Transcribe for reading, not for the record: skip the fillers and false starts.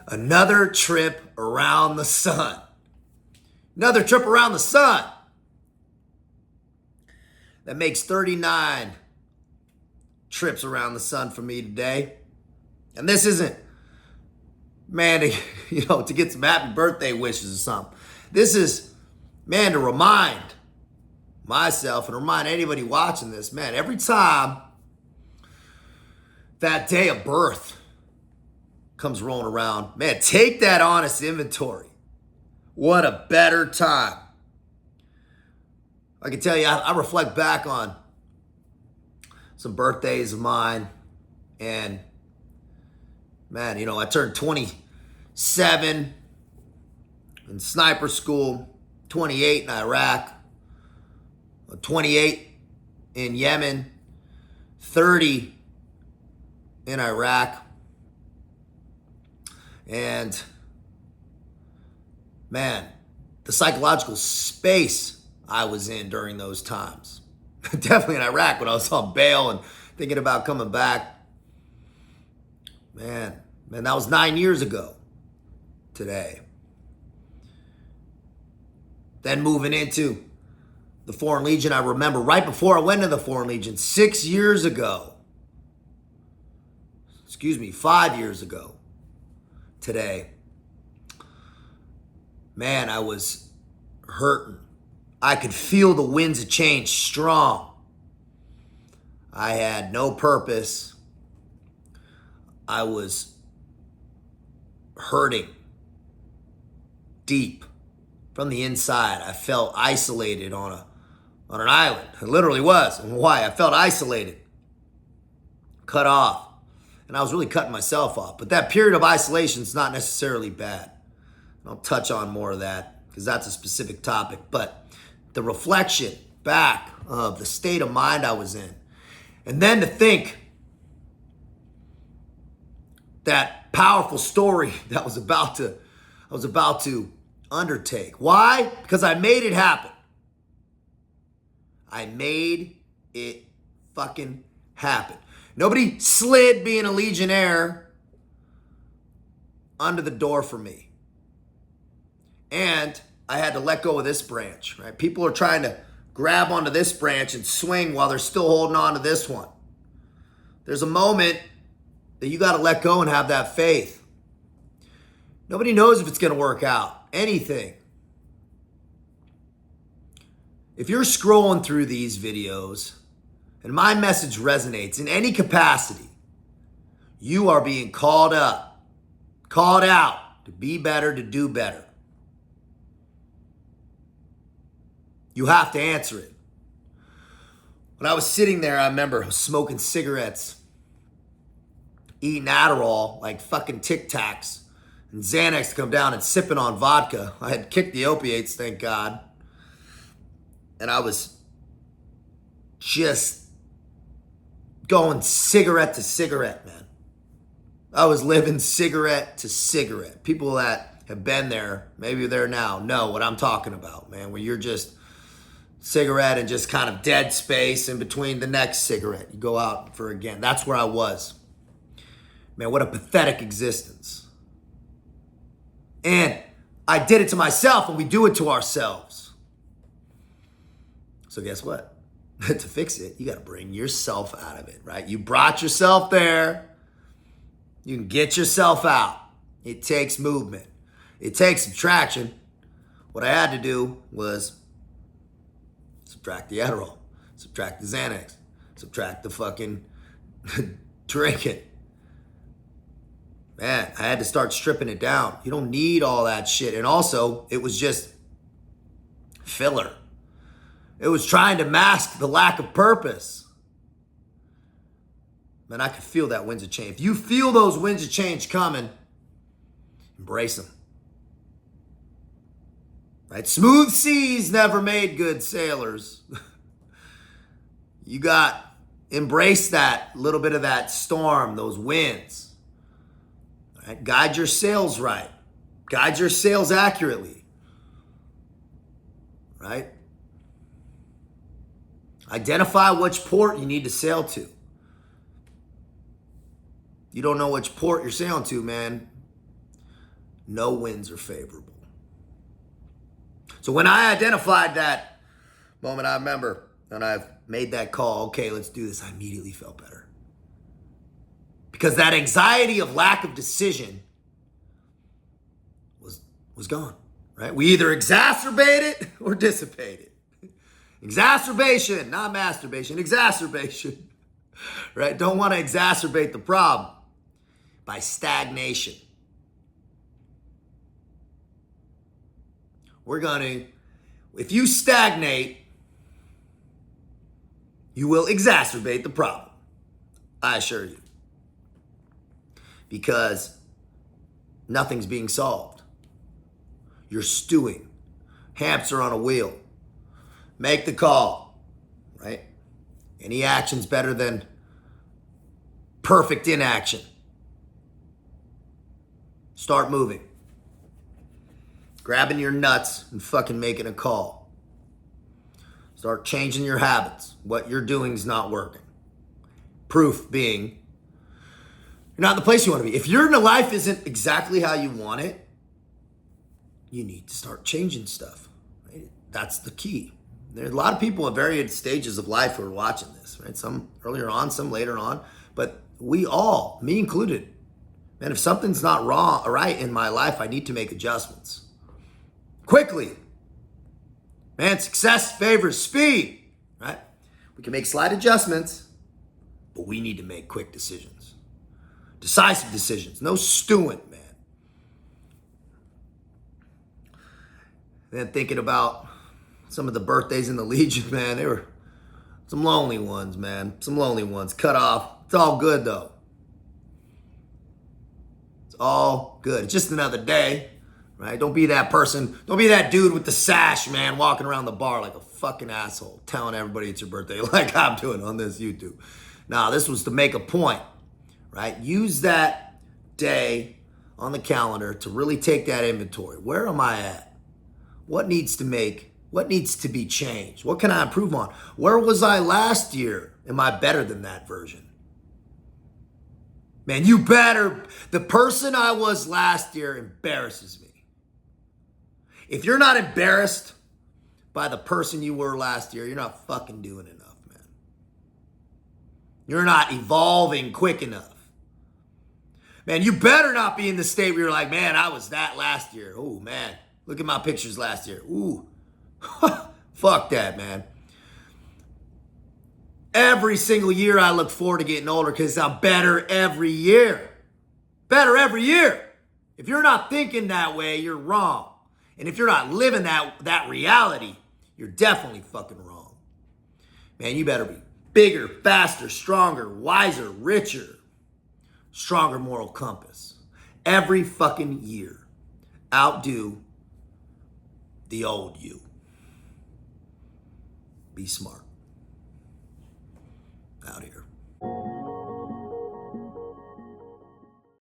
Another trip around the sun. Another trip around the sun. That makes 39 trips around the sun for me today. And this isn't, man, to get some happy birthday wishes or something. This is, man, to remind myself and remind anybody watching this, man, every time that day of birth comes rolling around, man, take that honest inventory. What a better time. I can tell you, I reflect back on some birthdays of mine, and man, I turned 27 in sniper school, 28 in Iraq, 28 in Yemen, 30 in Iraq, and man, the psychological space I was in during those times. Definitely in Iraq when I was on bail and thinking about coming back. Man, that was 9 years ago today. Then moving into the Foreign Legion, I remember right before I went to the Foreign Legion, 5 years ago today. Man, I was hurting. I could feel the winds of change strong. I had no purpose. I was hurting deep from the inside. I felt isolated on an island. I literally was. And why? I felt isolated, cut off. And I was really cutting myself off. But that period of isolation is not necessarily bad. I'll touch on more of that because that's a specific topic. But the reflection back of the state of mind I was in. And then to think that powerful story that I was about to undertake. Why? Because I made it happen. I made it fucking happen. Nobody slid being a Legionnaire under the door for me. And I had to let go of this branch, right? People are trying to grab onto this branch and swing while they're still holding on to this one. There's a moment that you got to let go and have that faith. Nobody knows if it's going to work out. Anything. If you're scrolling through these videos and my message resonates in any capacity, you are being called up, called out to be better, to do better. You have to answer it. When I was sitting there, I remember smoking cigarettes, eating Adderall like fucking Tic Tacs, and Xanax to come down and sipping on vodka. I had kicked the opiates, thank God. And I was just going cigarette to cigarette, man. I was living cigarette to cigarette. People that have been there, maybe you're there now, know what I'm talking about, man, where you're just cigarette and just kind of dead space in between the next cigarette. You go out for again. That's where I was. Man, what a pathetic existence. And I did it to myself, and we do it to ourselves. So guess what? To fix it, you got to bring yourself out of it, right? You brought yourself there. You can get yourself out. It takes movement. It takes subtraction. What I had to do was subtract the Adderall, subtract the Xanax, subtract the fucking drinking. Man, I had to start stripping it down. You don't need all that shit. And also, it was just filler. It was trying to mask the lack of purpose. Man, I could feel that winds of change. If you feel those winds of change coming, embrace them. Right? Smooth seas never made good sailors. You got embrace that little bit of that storm, those winds. Right? Guide your sails right. Guide your sails accurately. Right? Identify which port you need to sail to. You don't know which port you're sailing to, man. no wins are favorable. So when I identified that moment, I remember, and I've made that call, okay, let's do this, I immediately felt better. Because that anxiety of lack of decision was gone, right? We either exacerbate it or dissipate it. Exacerbation, not masturbation, exacerbation, right? Don't want to exacerbate the problem by stagnation. If you stagnate, you will exacerbate the problem. I assure you. Because nothing's being solved. You're stewing. Hamster on a wheel. Make the call, right? Any action's better than perfect inaction. Start moving. Grabbing your nuts and fucking making a call. Start changing your habits. What you're doing is not working. Proof being, you're not in the place you want to be. If your life isn't exactly how you want it, you need to start changing stuff. Right? That's the key. There's a lot of people at various stages of life who are watching this, right? Some earlier on, some later on, but we all, me included, man, if something's not wrong or right in my life, I need to make adjustments. Quickly. Man, success favors speed, right? We can make slight adjustments, but we need to make quick decisions. Decisive decisions. No stewing, man. Then thinking about some of the birthdays in the Legion, man, they were some lonely ones, man. Some lonely ones. Cut off. It's all good, though. It's all good. It's just another day. Right? Don't be that person. Don't be that dude with the sash, man, walking around the bar like a fucking asshole, telling everybody it's your birthday like I'm doing on this YouTube. Now, this was to make a point, right? Use that day on the calendar to really take that inventory. Where am I at? What needs to be changed? What can I improve on? Where was I last year? Am I better than that version? Man, you better. The person I was last year embarrasses me. If you're not embarrassed by the person you were last year, you're not fucking doing enough, man. You're not evolving quick enough. Man, you better not be in the state where you're like, man, I was that last year. Oh, man, look at my pictures last year. Ooh, fuck that, man. Every single year I look forward to getting older because I'm better every year. Better every year. If you're not thinking that way, you're wrong. And if you're not living that reality, you're definitely fucking wrong. Man, you better be bigger, faster, stronger, wiser, richer, stronger moral compass. Every fucking year, outdo the old you. Be smart. Out here.